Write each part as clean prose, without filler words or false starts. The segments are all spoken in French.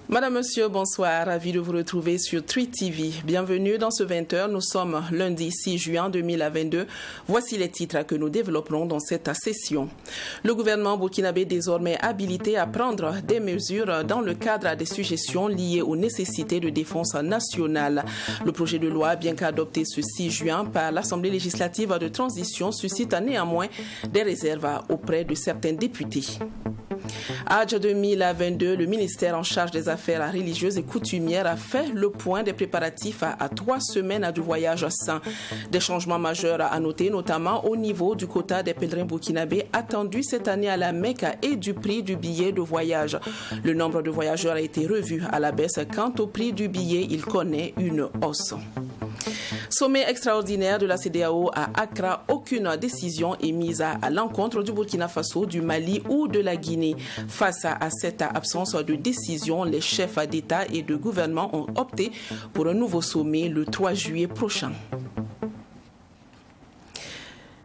Madame, Monsieur, bonsoir. Ravi de vous retrouver sur Tri TV. Bienvenue dans ce 20h. Nous sommes lundi 6 juin 2022. Voici les titres que nous développerons dans cette session. Le gouvernement burkinabé est désormais habilité à prendre des mesures dans le cadre des suggestions liées aux nécessités de défense nationale. Le projet de loi, bien qu'adopté ce 6 juin par l'Assemblée législative de transition, suscite néanmoins des réserves auprès de certains députés. Hajj 2022, le ministère en charge des affaires religieuses et coutumières a fait le point des préparatifs à 3 semaines du voyage saint. Des changements majeurs à noter, notamment au niveau du quota des pèlerins burkinabés attendus cette année à la Mecque et du prix du billet de voyage. Le nombre de voyageurs a été revu à la baisse. Quant au prix du billet, il connaît une hausse. Sommet extraordinaire de la CEDEAO à Accra, aucune décision est mise à l'encontre du Burkina Faso, du Mali ou de la Guinée. Face à cette absence de décision, les chefs d'État et de gouvernement ont opté pour un nouveau sommet le 3 juillet prochain.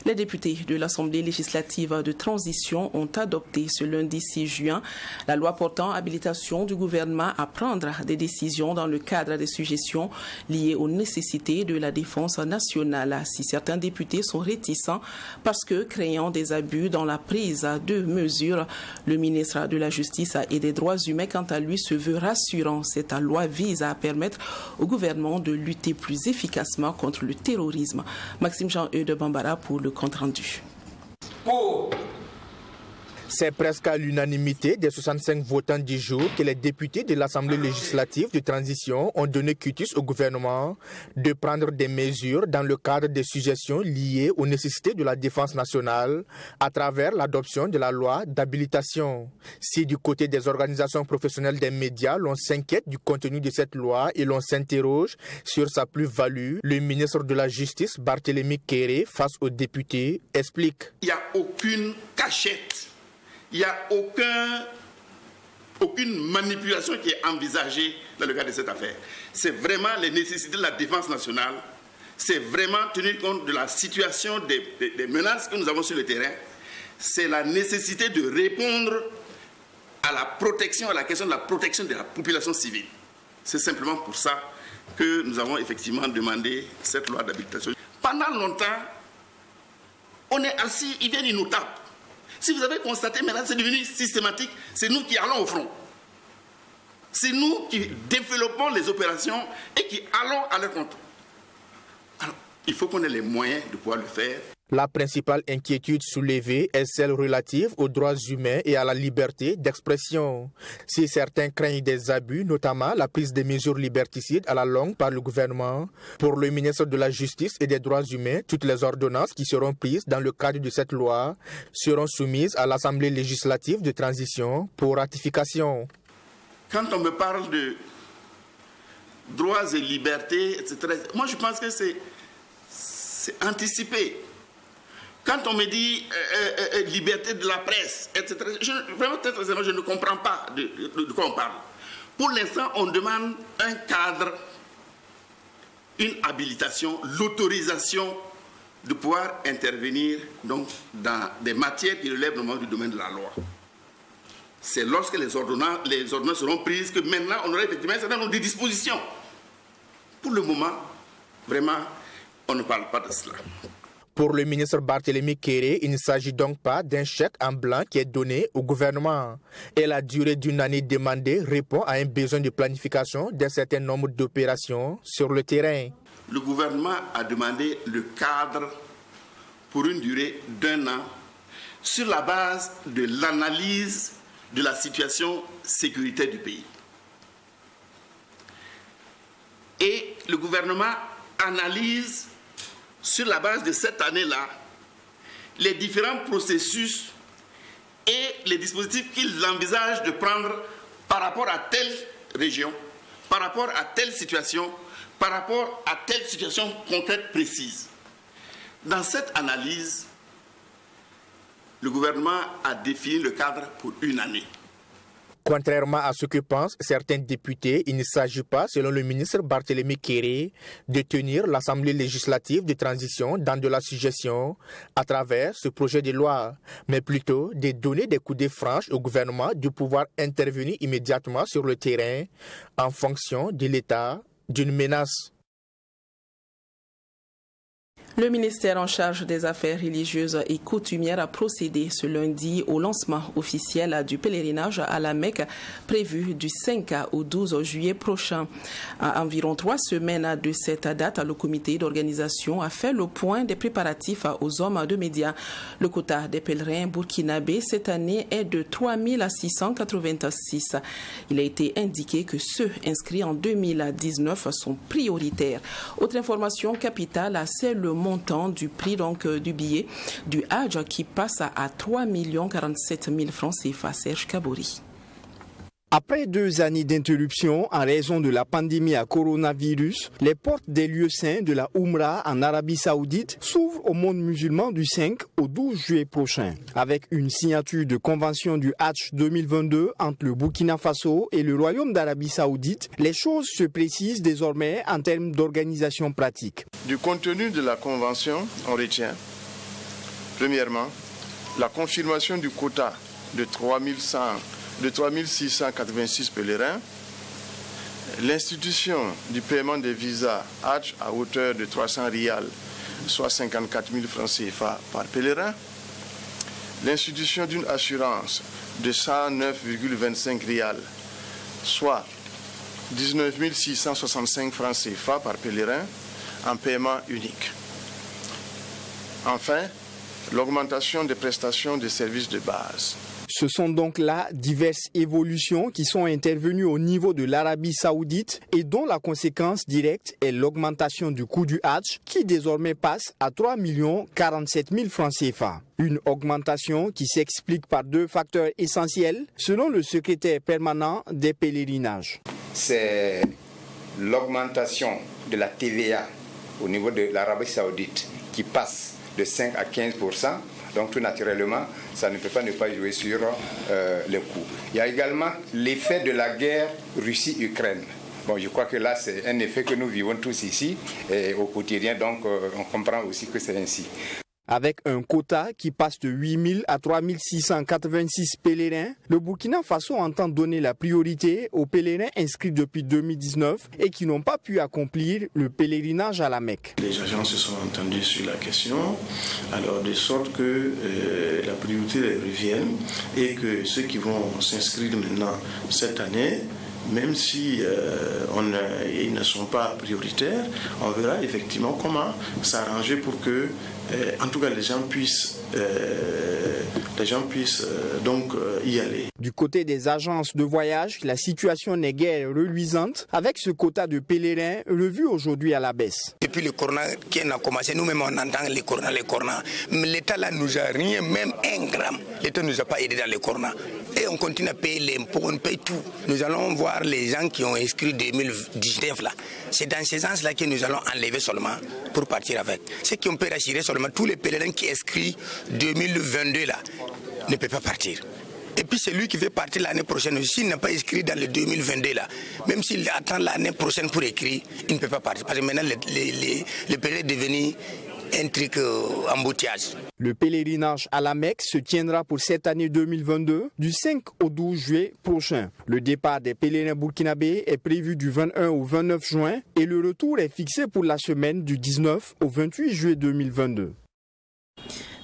Les députés de l'Assemblée législative de transition ont adopté ce lundi 6 juin la loi portant habilitation du gouvernement à prendre des décisions dans le cadre des suggestions liées aux nécessités de la défense nationale. Si certains députés sont réticents parce que craignant des abus dans la prise de mesures, le ministre de la Justice et des Droits humains, quant à lui, se veut rassurant. Cette loi vise à permettre au gouvernement de lutter plus efficacement contre le terrorisme. Maxime Jean-Eudes Bambara pour le compte rendu. C'est presque à l'unanimité des 65 votants du jour que les députés de l'Assemblée législative de transition ont donné quitus au gouvernement de prendre des mesures dans le cadre des suggestions liées aux nécessités de la défense nationale à travers l'adoption de la loi d'habilitation. Si du côté des organisations professionnelles des médias, l'on s'inquiète du contenu de cette loi et l'on s'interroge sur sa plus-value, le ministre de la Justice, Barthélémy Kéré, face aux députés, explique. Il n'y a aucune cachette. Il n'y a aucune manipulation qui est envisagée dans le cadre de cette affaire. C'est vraiment les nécessités de la défense nationale. C'est vraiment tenir compte de la situation des menaces que nous avons sur le terrain. C'est la nécessité de répondre à la question de la protection de la population civile. C'est simplement pour ça que nous avons effectivement demandé cette loi d'habilitation. Pendant longtemps, on est assis, ils viennent, ils nous tapent. Si vous avez constaté, maintenant c'est devenu systématique, c'est nous qui allons au front. C'est nous qui développons les opérations et qui allons à leur compte. Alors, il faut qu'on ait les moyens de pouvoir le faire. La principale inquiétude soulevée est celle relative aux droits humains et à la liberté d'expression. Si certains craignent des abus, notamment la prise de mesures liberticides à la longue par le gouvernement, pour le ministre de la Justice et des Droits humains, toutes les ordonnances qui seront prises dans le cadre de cette loi seront soumises à l'Assemblée législative de transition pour ratification. Quand on me parle de droits et libertés, etc., moi je pense que c'est anticipé. Quand on me dit liberté de la presse, etc., je ne comprends pas de quoi on parle. Pour l'instant, on demande un cadre, une habilitation, l'autorisation de pouvoir intervenir donc, dans des matières qui relèvent normalement du domaine de la loi. C'est lorsque les ordonnances seront prises que maintenant on aura effectivement un certain nombre de dispositions. Pour le moment, vraiment, on ne parle pas de cela. Pour le ministre Barthélémy Kéré, il ne s'agit donc pas d'un chèque en blanc qui est donné au gouvernement. Et la durée d'une année demandée répond à un besoin de planification d'un certain nombre d'opérations sur le terrain. Le gouvernement a demandé le cadre pour une durée d'1 an sur la base de l'analyse de la situation sécuritaire du pays. Et le gouvernement analyse sur la base de cette année-là, les différents processus et les dispositifs qu'il envisage de prendre par rapport à telle région, par rapport à telle situation concrète précise. Dans cette analyse, le gouvernement a défini le cadre pour une année. Contrairement à ce que pensent certains députés, il ne s'agit pas, selon le ministre Barthélémy Kéré, de tenir l'Assemblée législative de transition dans de la suggestion à travers ce projet de loi, mais plutôt de donner des coups de franche au gouvernement de pouvoir intervenir immédiatement sur le terrain en fonction de l'état d'une menace. Le ministère en charge des affaires religieuses et coutumières a procédé ce lundi au lancement officiel du pèlerinage à la Mecque prévu du 5 au 12 juillet prochain. À environ 3 semaines de cette date, le comité d'organisation a fait le point des préparatifs aux hommes de médias. Le quota des pèlerins burkinabés cette année est de 3686. Il a été indiqué que ceux inscrits en 2019 sont prioritaires. Autre information capitale, c'est le montant du prix du billet du Hajj qui passe à 3 047 000 francs CFA. Serge Kabouri. Après 2 années d'interruption en raison de la pandémie à coronavirus, les portes des lieux saints de la Oumra en Arabie Saoudite s'ouvrent au monde musulman du 5 au 12 juillet prochain. Avec une signature de convention du Hajj 2022 entre le Burkina Faso et le Royaume d'Arabie Saoudite, les choses se précisent désormais en termes d'organisation pratique. Du contenu de la convention, on retient, premièrement, la confirmation du quota de 3686 pèlerins, l'institution du paiement des visas Hajj à hauteur de 300 rials, soit 54 000 francs CFA par pèlerin, l'institution d'une assurance de 109,25 rials, soit 19 665 francs CFA par pèlerin en paiement unique. Enfin, l'augmentation des prestations de services de base. Ce sont donc là diverses évolutions qui sont intervenues au niveau de l'Arabie Saoudite et dont la conséquence directe est l'augmentation du coût du Hajj qui désormais passe à 3 047 000 francs CFA. Une augmentation qui s'explique par 2 facteurs essentiels selon le secrétaire permanent des pèlerinages. C'est l'augmentation de la TVA au niveau de l'Arabie Saoudite qui passe de 5 à 15%. Donc tout naturellement, ça ne peut pas ne pas jouer sur les coûts. Il y a également l'effet de la guerre Russie-Ukraine. Bon, je crois que là, c'est un effet que nous vivons tous ici et au quotidien, donc on comprend aussi que c'est ainsi. Avec un quota qui passe de 8 000 à 3 686 pèlerins, le Burkina Faso entend donner la priorité aux pèlerins inscrits depuis 2019 et qui n'ont pas pu accomplir le pèlerinage à la Mecque. Les agents se sont entendus sur la question, alors de sorte que la priorité revienne et que ceux qui vont s'inscrire maintenant cette année, même si ils ne sont pas prioritaires, on verra effectivement comment s'arranger pour que, en tout cas, les gens puissent donc y aller. Du côté des agences de voyage, la situation n'est guère reluisante avec ce quota de pèlerins revu aujourd'hui à la baisse. Depuis le corona qui a commencé, nous-mêmes on entend les corona. Mais l'État là nous a rien, même 1 gramme. L'État ne nous a pas aidé dans le corona. Et on continue à payer l'impôt, on paye tout. Nous allons voir les gens qui ont inscrit 2019 là. C'est dans ces sens-là que nous allons enlever seulement pour partir avec. Ce qu'on peut rassurer seulement, tous les pèlerins qui inscrits 2022 là ne peuvent pas partir. Et puis celui qui veut partir l'année prochaine, s'il n'a pas inscrit dans le 2022 là, même s'il attend l'année prochaine pour écrire, il ne peut pas partir. Parce que maintenant, le pèlerin est devenu un truc embouteillage. Le pèlerinage à la Mecque se tiendra pour cette année 2022 du 5 au 12 juillet prochain. Le départ des pèlerins burkinabés est prévu du 21 au 29 juin et le retour est fixé pour la semaine du 19 au 28 juillet 2022.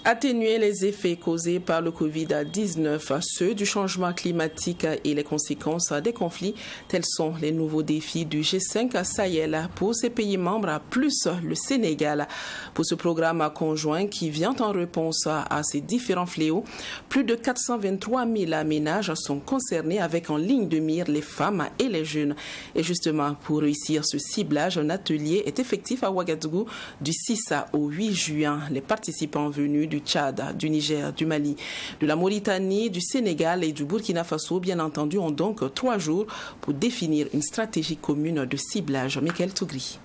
Atténuer les effets causés par le Covid-19, ceux du changement climatique et les conséquences des conflits, tels sont les nouveaux défis du G5 Sahel pour ces pays membres, plus le Sénégal. Pour ce programme conjoint qui vient en réponse à ces différents fléaux, plus de 423 000 ménages sont concernés avec en ligne de mire les femmes et les jeunes. Et justement, pour réussir ce ciblage, un atelier est effectif à Ouagadougou du 6 au 8 juin. Les participants venus du Tchad, du Niger, du Mali, de la Mauritanie, du Sénégal et du Burkina Faso, bien entendu, ont donc 3 jours pour définir une stratégie commune de ciblage. Michael Tougri.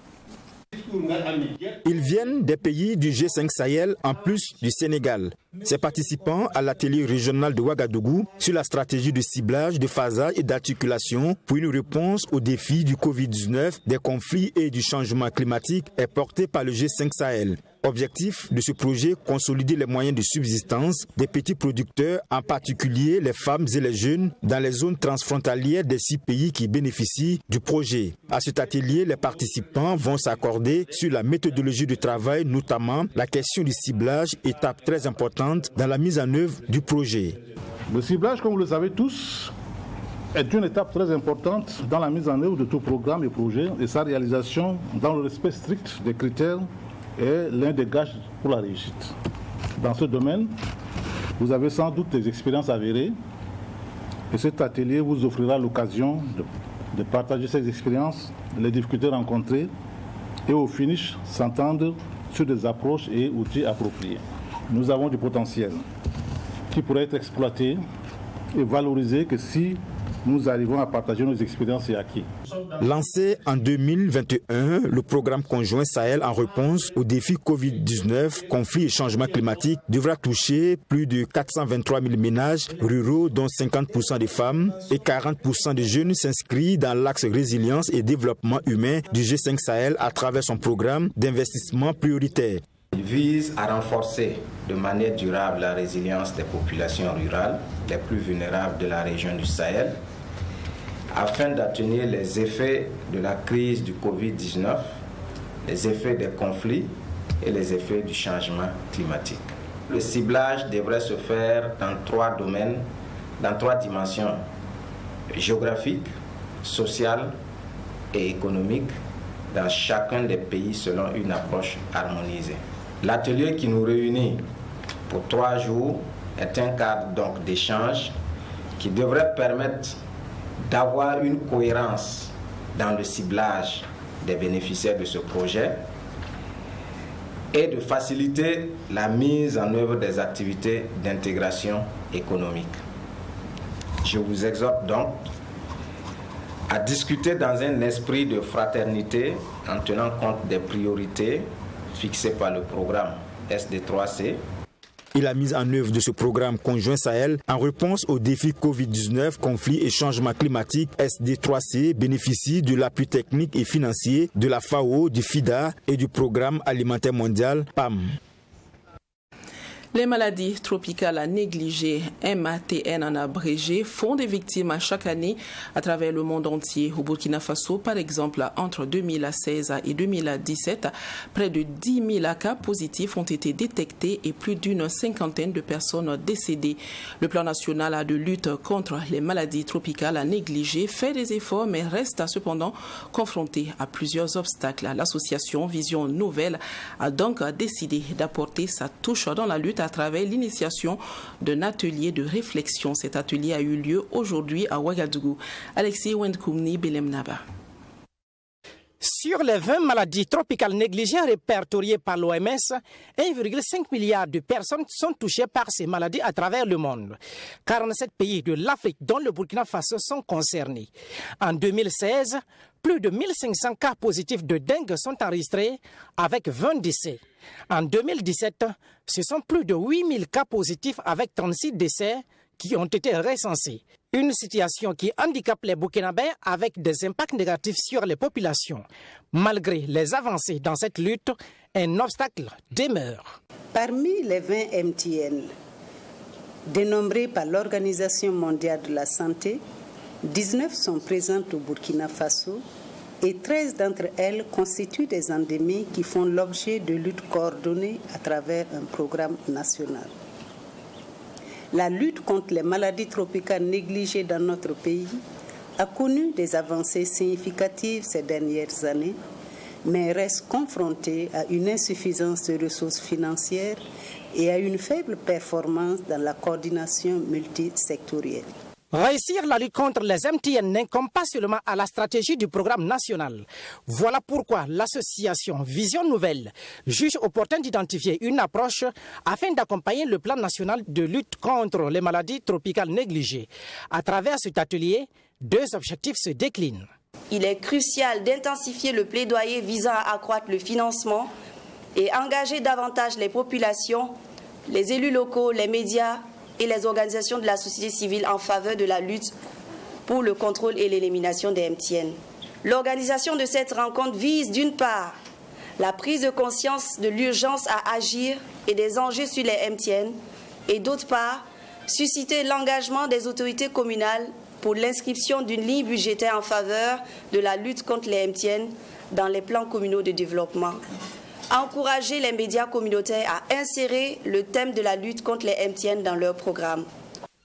Ils viennent des pays du G5 Sahel en plus du Sénégal. Ces participants à l'atelier régional de Ouagadougou sur la stratégie de ciblage, de phasage et d'articulation pour une réponse aux défis du Covid-19, des conflits et du changement climatique est porté par le G5 Sahel. Objectif de ce projet, consolider les moyens de subsistance des petits producteurs, en particulier les femmes et les jeunes, dans les zones transfrontalières des 6 pays qui bénéficient du projet. À cet atelier, les participants vont s'accorder sur la méthodologie de travail, notamment la question du ciblage, étape très importante dans la mise en œuvre du projet. Le ciblage, comme vous le savez tous, est une étape très importante dans la mise en œuvre de tout programme et projet et sa réalisation dans le respect strict des critères est l'un des gages pour la réussite. Dans ce domaine, vous avez sans doute des expériences avérées et cet atelier vous offrira l'occasion de partager ces expériences, les difficultés rencontrées et au finish s'entendre sur des approches et outils appropriés. Nous avons du potentiel qui pourrait être exploité et valorisé que si nous arrivons à partager nos expériences et acquis. Lancé en 2021, le programme conjoint Sahel en réponse aux défis Covid-19, conflits et changements climatiques devra toucher plus de 423 000 ménages ruraux, dont 50% des femmes et 40% des jeunes s'inscrits dans l'axe résilience et développement humain du G5 Sahel à travers son programme d'investissement prioritaire. Il vise à renforcer de manière durable la résilience des populations rurales les plus vulnérables de la région du Sahel afin d'atténuer les effets de la crise du Covid-19, les effets des conflits et les effets du changement climatique. Le ciblage devrait se faire dans 3 domaines, dans 3 dimensions: géographique, sociale et économique, dans chacun des pays selon une approche harmonisée. L'atelier qui nous réunit pour 3 jours est un cadre donc d'échange qui devrait permettre d'avoir une cohérence dans le ciblage des bénéficiaires de ce projet et de faciliter la mise en œuvre des activités d'intégration économique. Je vous exhorte donc à discuter dans un esprit de fraternité en tenant compte des priorités fixées par le programme SD3C. Et la mise en œuvre de ce programme conjoint Sahel en réponse aux défis Covid-19, conflits et changements climatiques, SD3C bénéficie de l'appui technique et financier de la FAO, du FIDA et du Programme alimentaire mondial PAM. Les maladies tropicales à négliger, MATN en abrégé, font des victimes chaque année à travers le monde entier. Au Burkina Faso, par exemple, entre 2016 et 2017, près de 10 000 cas positifs ont été détectés et plus d'une 50aine de personnes décédées. Le plan national de lutte contre les maladies tropicales à négliger fait des efforts mais reste cependant confronté à plusieurs obstacles. L'association Vision Nouvelle a donc décidé d'apporter sa touche dans la lutte à travers l'initiation d'un atelier de réflexion. Cet atelier a eu lieu aujourd'hui à Ouagadougou. Alexis Wendkoumni Belemnaba. Sur les 20 maladies tropicales négligées répertoriées par l'OMS, 1,5 milliard de personnes sont touchées par ces maladies à travers le monde. 47 pays de l'Afrique, dont le Burkina Faso, sont concernés. En 2016, plus de 1500 cas positifs de dengue sont enregistrés avec 20 décès. En 2017, ce sont plus de 8000 cas positifs avec 36 décès qui ont été recensés. Une situation qui handicape les Burkinabés avec des impacts négatifs sur les populations. Malgré les avancées dans cette lutte, un obstacle demeure. Parmi les 20 MTN dénombrés par l'Organisation mondiale de la santé, 19 sont présentes au Burkina Faso et 13 d'entre elles constituent des endémies qui font l'objet de luttes coordonnées à travers un programme national. La lutte contre les maladies tropicales négligées dans notre pays a connu des avancées significatives ces dernières années, mais reste confrontée à une insuffisance de ressources financières et à une faible performance dans la coordination multisectorielle. Réussir la lutte contre les MTN n'incombe pas seulement à la stratégie du programme national. Voilà pourquoi l'association Vision Nouvelle juge opportun d'identifier une approche afin d'accompagner le plan national de lutte contre les maladies tropicales négligées. À travers cet atelier, 2 objectifs se déclinent. Il est crucial d'intensifier le plaidoyer visant à accroître le financement et engager davantage les populations, les élus locaux, les médias et les organisations de la société civile en faveur de la lutte pour le contrôle et l'élimination des MTN. L'organisation de cette rencontre vise d'une part la prise de conscience de l'urgence à agir et des enjeux sur les MTN et d'autre part susciter l'engagement des autorités communales pour l'inscription d'une ligne budgétaire en faveur de la lutte contre les MTN dans les plans communaux de développement. Encourager les médias communautaires à insérer le thème de la lutte contre les MTN dans leur programme.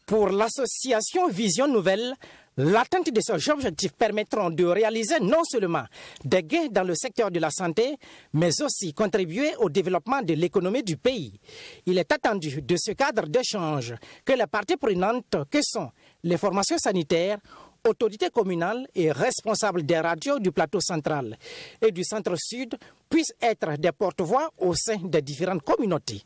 Pour l'association Vision Nouvelle, l'atteinte de ces objectifs permettront de réaliser non seulement des gains dans le secteur de la santé, mais aussi contribuer au développement de l'économie du pays. Il est attendu de ce cadre d'échange que les parties prenantes que sont les formations sanitaires, autorités communales et responsables des radios du plateau central et du centre-sud puissent être des porte-voix au sein des différentes communautés.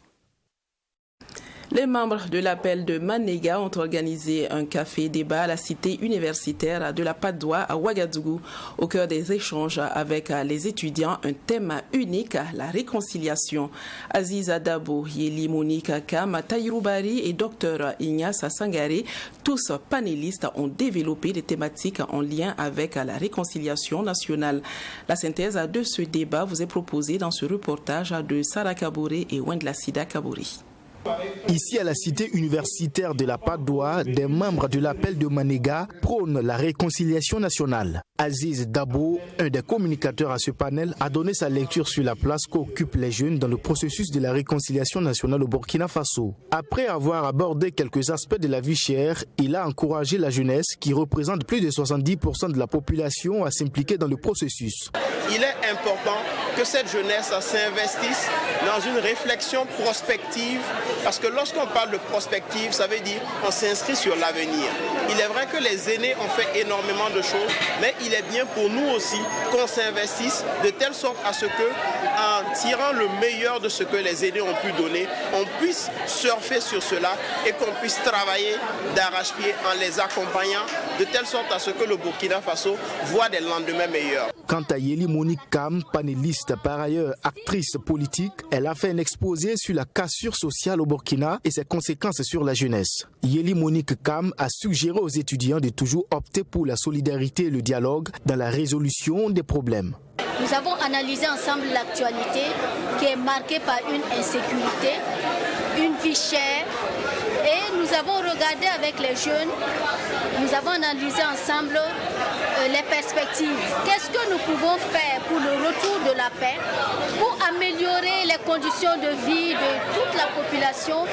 Les membres de l'appel de Manega ont organisé un café-débat à la cité universitaire de la Patte d'Oie à Ouagadougou. Au cœur des échanges avec les étudiants, un thème unique, la réconciliation. Aziza Dabo, Yeli Monique Kam, Tahirou Bari et Dr Ignace Sangare, tous panélistes, ont développé des thématiques en lien avec la réconciliation nationale. La synthèse de ce débat vous est proposée dans ce reportage de Sarah Kabouré et Wendla Sida Kabouri. Ici à la cité universitaire de la Patte d'Oie, des membres de l'appel de Manega prônent la réconciliation nationale. Aziz Dabo, un des communicateurs à ce panel, a donné sa lecture sur la place qu'occupent les jeunes dans le processus de la réconciliation nationale au Burkina Faso. Après avoir abordé quelques aspects de la vie chère, il a encouragé la jeunesse, qui représente plus de 70% de la population, à s'impliquer dans le processus. Il est important que cette jeunesse s'investisse dans une réflexion prospective, parce que lorsqu'on parle de prospective, ça veut dire qu'on s'inscrit sur l'avenir. Il est vrai que les aînés ont fait énormément de choses, mais il est bien pour nous aussi qu'on s'investisse de telle sorte à ce que, en tirant le meilleur de ce que les aînés ont pu donner, on puisse surfer sur cela et qu'on puisse travailler d'arrache-pied en les accompagnant de telle sorte à ce que le Burkina Faso voit des lendemains meilleurs. Quant à Yeli Monique Kam, panéliste par ailleurs actrice politique, elle a fait un exposé sur la cassure sociale au Burkina et ses conséquences sur la jeunesse. Yeli Monique Kam a suggéré aux étudiants de toujours opter pour la solidarité et le dialogue dans la résolution des problèmes. Nous avons analysé ensemble l'actualité qui est marquée par une insécurité, une vie chère, et nous avons regardé avec les jeunes, nous avons analysé ensemble les perspectives. Qu'est-ce que nous pouvons faire pour le retour de la paix, pour améliorer les conditions de vie de toute la population,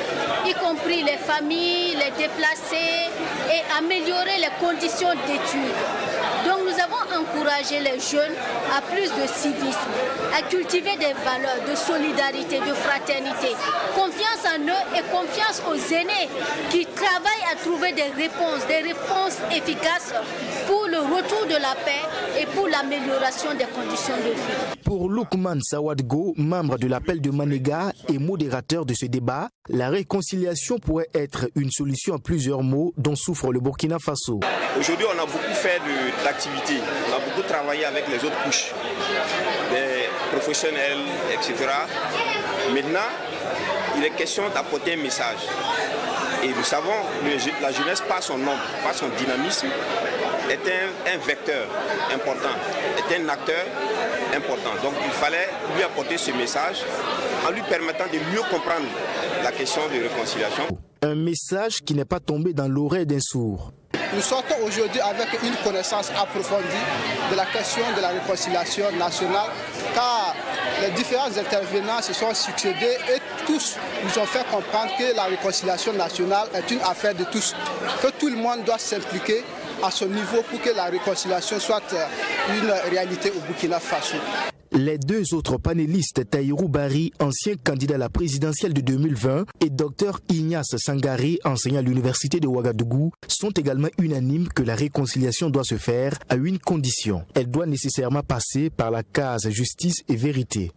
y compris les familles, les déplacés, et améliorer les conditions d'études. Donc nous avons encouragé les jeunes à plus de civisme, à cultiver des valeurs de solidarité, de fraternité, confiance en eux et confiance aux aînés qui travaillent à trouver des réponses efficaces pour le retour de la paix et pour l'amélioration des conditions de vie. Pour Lukman Sawadgo, membre de l'appel de Manega et modérateur de ce débat, la réconciliation pourrait être une solution à plusieurs maux dont souffre le Burkina Faso. Aujourd'hui, on a beaucoup fait d'activités, on a beaucoup travaillé avec les autres couches, les professionnels, etc. Maintenant, il est question d'apporter un message. Et nous savons que la jeunesse, par son nombre, par son dynamisme, est un vecteur important, est un acteur important. Donc il fallait lui apporter ce message en lui permettant de mieux comprendre la question de réconciliation. Un message qui n'est pas tombé dans l'oreille d'un sourd. Nous sortons aujourd'hui avec une connaissance approfondie de la question de la réconciliation nationale, car les différents intervenants se sont succédés et tous nous ont fait comprendre que la réconciliation nationale est une affaire de tous, que tout le monde doit s'impliquer à son niveau pour que la réconciliation soit une réalité au Burkina Faso. Les deux autres panélistes, Tahirou Bari, ancien candidat à la présidentielle de 2020, et Dr Ignace Sangare, enseignant à l'université de Ouagadougou, sont également unanimes que la réconciliation doit se faire à une condition. Elle doit nécessairement passer par la case justice et vérité.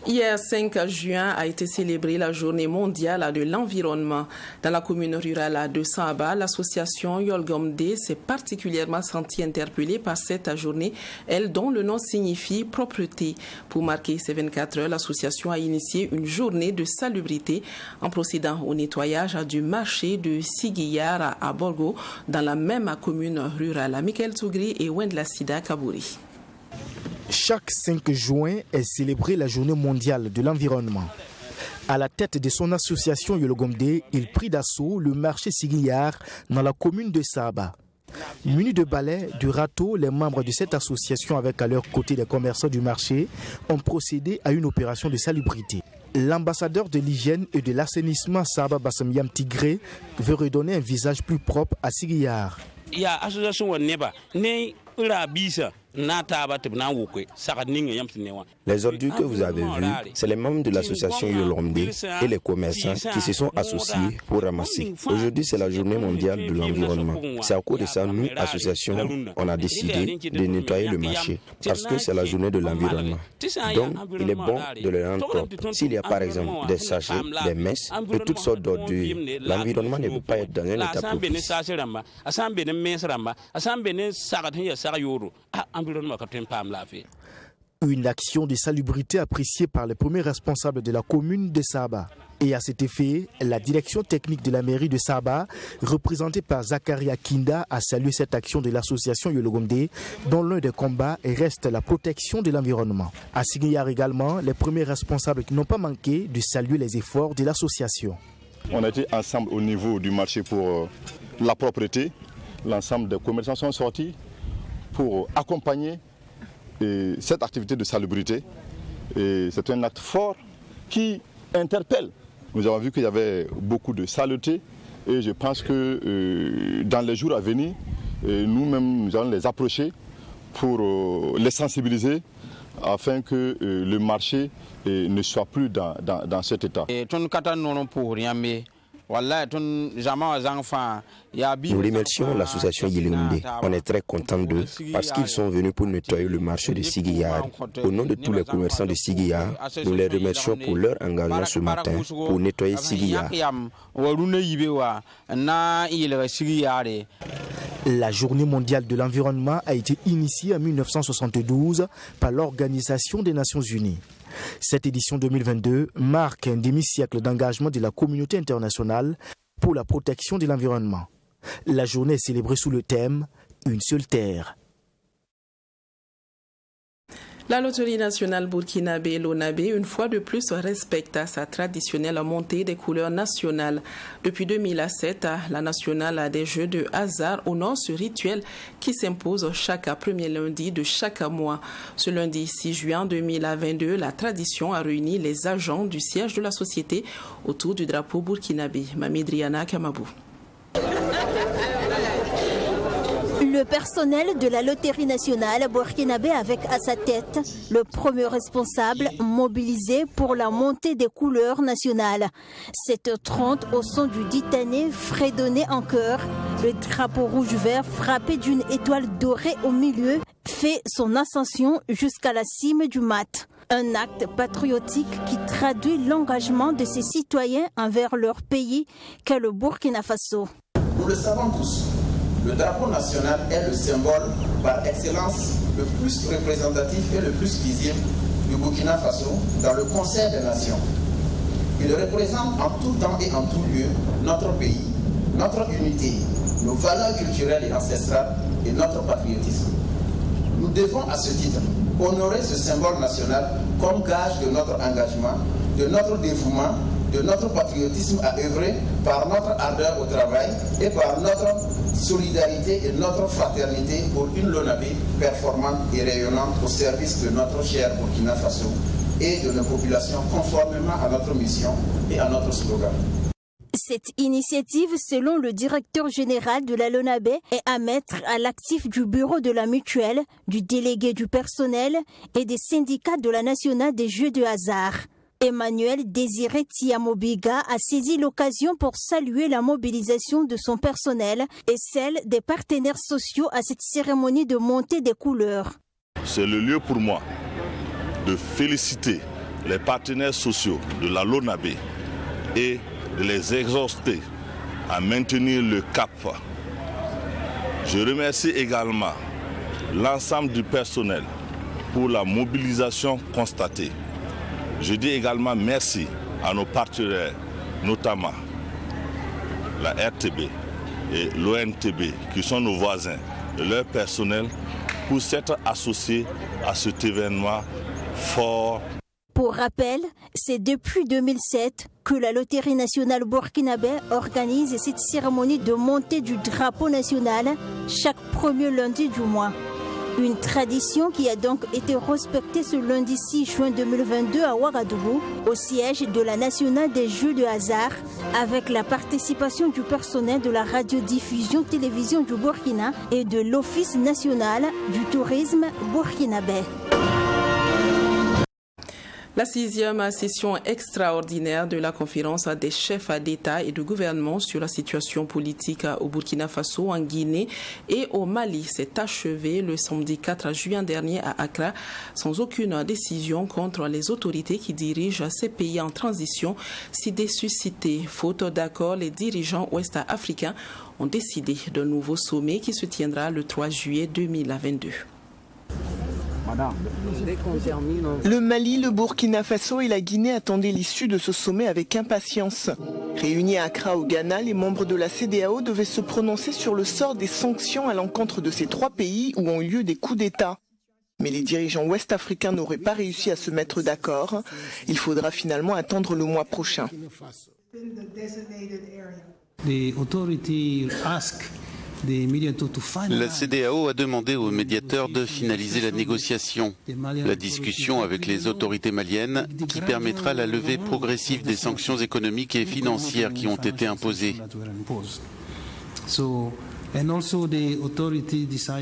Hier, 5 juin, a été célébrée la journée mondiale de l'environnement. Dans la commune rurale de Saba, l'association Yolgomde s'est particulièrement sentie interpellée par cette journée, elle dont le nom signifie propreté. Pour marquer ces 24 heures, l'association a initié une journée de salubrité en procédant au nettoyage du marché de Sigiyar à Borgo, dans la même commune rurale. Michael Tougri et Wendla Sida Kabouri. Chaque 5 juin est célébrée la journée mondiale de l'environnement. À la tête de son association Yolgomde, il prit d'assaut le marché Sigiyar dans la commune de Saba. Munis de balais, de râteaux, les membres de cette association avec à leur côté des commerçants du marché ont procédé à une opération de salubrité. L'ambassadeur de l'hygiène et de l'assainissement Saba Bassamiam Tigré veut redonner un visage plus propre à Sigiyar. Il y a association Les ordures que vous avez vues, c'est les membres de l'association Yolgomde et les commerçants qui se sont associés pour ramasser. Aujourd'hui, c'est la journée mondiale de l'environnement. C'est à cause de ça, nous, association, on a décidé de nettoyer le marché parce que c'est la journée de l'environnement. Donc, il est bon de le rendre propre. S'il y a par exemple des sachets, des messes et toutes sortes d'ordures, l'environnement ne peut pas être dans un état propice. Une action de salubrité appréciée par les premiers responsables de la commune de Saba. Et à cet effet, la direction technique de la mairie de Saba, représentée par Zakaria Kinda, a salué cette action de l'association Yolgomde, dont l'un des combats reste la protection de l'environnement. À Sigiyar également, les premiers responsables qui n'ont pas manqué de saluer les efforts de l'association. On a été ensemble au niveau du marché pour la propreté. L'ensemble des commerçants sont sortis pour accompagner cette activité de salubrité. Et c'est un acte fort qui interpelle. Nous avons vu qu'il y avait beaucoup de saleté et je pense que dans les jours à venir, nous-mêmes nous allons les approcher pour les sensibiliser afin que le marché ne soit plus dans cet état. Nous remercions l'association Yolgomde. On est très contents d'eux parce qu'ils sont venus pour nettoyer le marché de Sigiyar. Au nom de tous les commerçants de Sigiyar, nous les remercions pour leur engagement ce matin pour nettoyer Sigiyar. La journée mondiale de l'environnement a été initiée en 1972 par l'Organisation des Nations Unies. Cette édition 2022 marque un demi-siècle d'engagement de la communauté internationale pour la protection de l'environnement. La journée est célébrée sous le thème « Une seule terre ». La loterie nationale burkinabé, l'ONABé, une fois de plus, respecte sa traditionnelle montée des couleurs nationales. Depuis 2007, la nationale a des jeux de hasard honore ce rituel qui s'impose chaque premier lundi de chaque mois. Ce lundi 6 juin 2022, la tradition a réuni les agents du siège de la société autour du drapeau burkinabé. Mamidriana Kamabou. Le personnel de la Loterie nationale burkinabé avec à sa tête le premier responsable mobilisé pour la montée des couleurs nationales. 7h30 au son du ditané fredonné en chœur, le drapeau rouge-vert frappé d'une étoile dorée au milieu fait son ascension jusqu'à la cime du mat. Un acte patriotique qui traduit l'engagement de ses citoyens envers leur pays qu'est le Burkina Faso. Nous le savons tous. Le drapeau national est le symbole par excellence le plus représentatif et le plus visible du Burkina Faso dans le concert des nations. Il représente en tout temps et en tout lieu notre pays, notre unité, nos valeurs culturelles et ancestrales et notre patriotisme. Nous devons à ce titre honorer ce symbole national comme gage de notre engagement, de notre dévouement, de notre patriotisme à œuvrer par notre ardeur au travail et par notre solidarité et notre fraternité pour une LONABé performante et rayonnante au service de notre cher Burkina Faso et de nos populations conformément à notre mission et à notre slogan. Cette initiative, selon le directeur général de la LONABé, est à mettre à l'actif du bureau de la mutuelle, du délégué du personnel et des syndicats de la nationale des jeux de hasard. Emmanuel Désiré Tiamobiga a saisi l'occasion pour saluer la mobilisation de son personnel et celle des partenaires sociaux à cette cérémonie de montée des couleurs. C'est le lieu pour moi de féliciter les partenaires sociaux de la LONAB et de les exhorter à maintenir le cap. Je remercie également l'ensemble du personnel pour la mobilisation constatée. Je dis également merci à nos partenaires, notamment la RTB et l'ONTB, qui sont nos voisins, et leur personnel, pour s'être associés à cet événement fort. Pour rappel, c'est depuis 2007 que la Loterie nationale burkinabé organise cette cérémonie de montée du drapeau national chaque premier lundi du mois. Une tradition qui a donc été respectée ce lundi 6 juin 2022 à Ouagadougou, au siège de la Nationale des Jeux de hasard, avec la participation du personnel de la radiodiffusion télévision du Burkina et de l'Office national du tourisme burkinabé. La 6e session extraordinaire de la conférence des chefs d'État et de gouvernement sur la situation politique au Burkina Faso, en Guinée et au Mali s'est achevée le samedi 4 juin dernier à Accra, sans aucune décision contre les autorités qui dirigent ces pays en transition. Si des suscités, faute d'accord, les dirigeants ouest-africains ont décidé d'un nouveau sommet qui se tiendra le 3 juillet 2022. Le Mali, le Burkina Faso et la Guinée attendaient l'issue de ce sommet avec impatience. Réunis à Accra au Ghana, les membres de la CEDEAO devaient se prononcer sur le sort des sanctions à l'encontre de ces trois pays où ont eu lieu des coups d'État. Mais les dirigeants ouest-africains n'auraient pas réussi à se mettre d'accord. Il faudra finalement attendre le mois prochain. La CEDEAO a demandé aux médiateurs de finaliser la négociation, la discussion avec les autorités maliennes qui permettra la levée progressive des sanctions économiques et financières qui ont été imposées.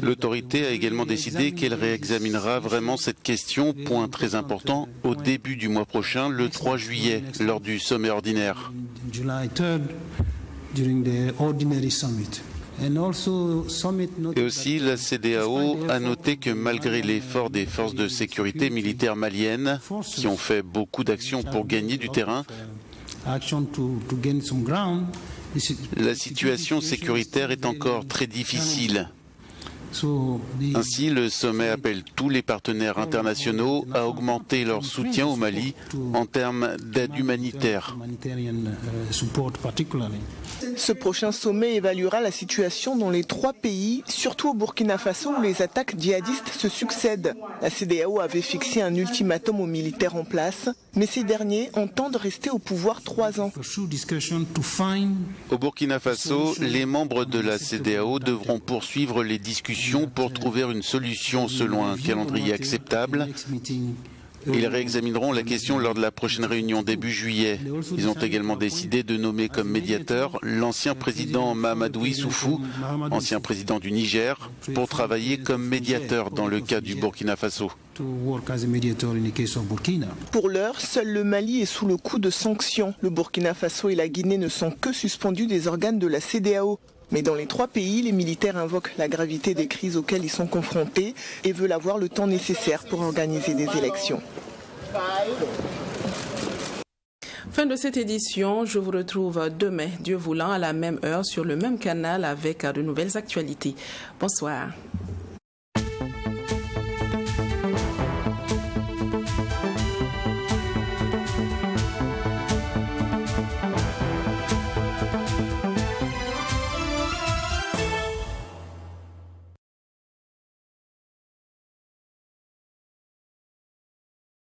L'autorité a également décidé qu'elle réexaminera vraiment cette question, point très important, au début du mois prochain, le 3 juillet, lors du sommet ordinaire. Et aussi, la CEDEAO a noté que malgré l'effort des forces de sécurité militaires maliennes, qui ont fait beaucoup d'actions pour gagner du terrain, la situation sécuritaire est encore très difficile. Ainsi, le sommet appelle tous les partenaires internationaux à augmenter leur soutien au Mali en termes d'aide humanitaire. Ce prochain sommet évaluera la situation dans les trois pays, surtout au Burkina Faso où les attaques djihadistes se succèdent. La CEDEAO avait fixé un ultimatum aux militaires en place, mais ces derniers entendent rester au pouvoir 3 ans. Au Burkina Faso, les membres de la CEDEAO devront poursuivre les discussions pour trouver une solution selon un calendrier acceptable. Ils réexamineront la question lors de la prochaine réunion début juillet. Ils ont également décidé de nommer comme médiateur l'ancien président Mahamadou Issoufou, ancien président du Niger, pour travailler comme médiateur dans le cas du Burkina Faso. Pour l'heure, seul le Mali est sous le coup de sanctions. Le Burkina Faso et la Guinée ne sont que suspendus des organes de la CEDEAO. Mais dans les trois pays, les militaires invoquent la gravité des crises auxquelles ils sont confrontés et veulent avoir le temps nécessaire pour organiser des élections. Fin de cette édition, je vous retrouve demain, Dieu voulant, à la même heure sur le même canal avec de nouvelles actualités. Bonsoir.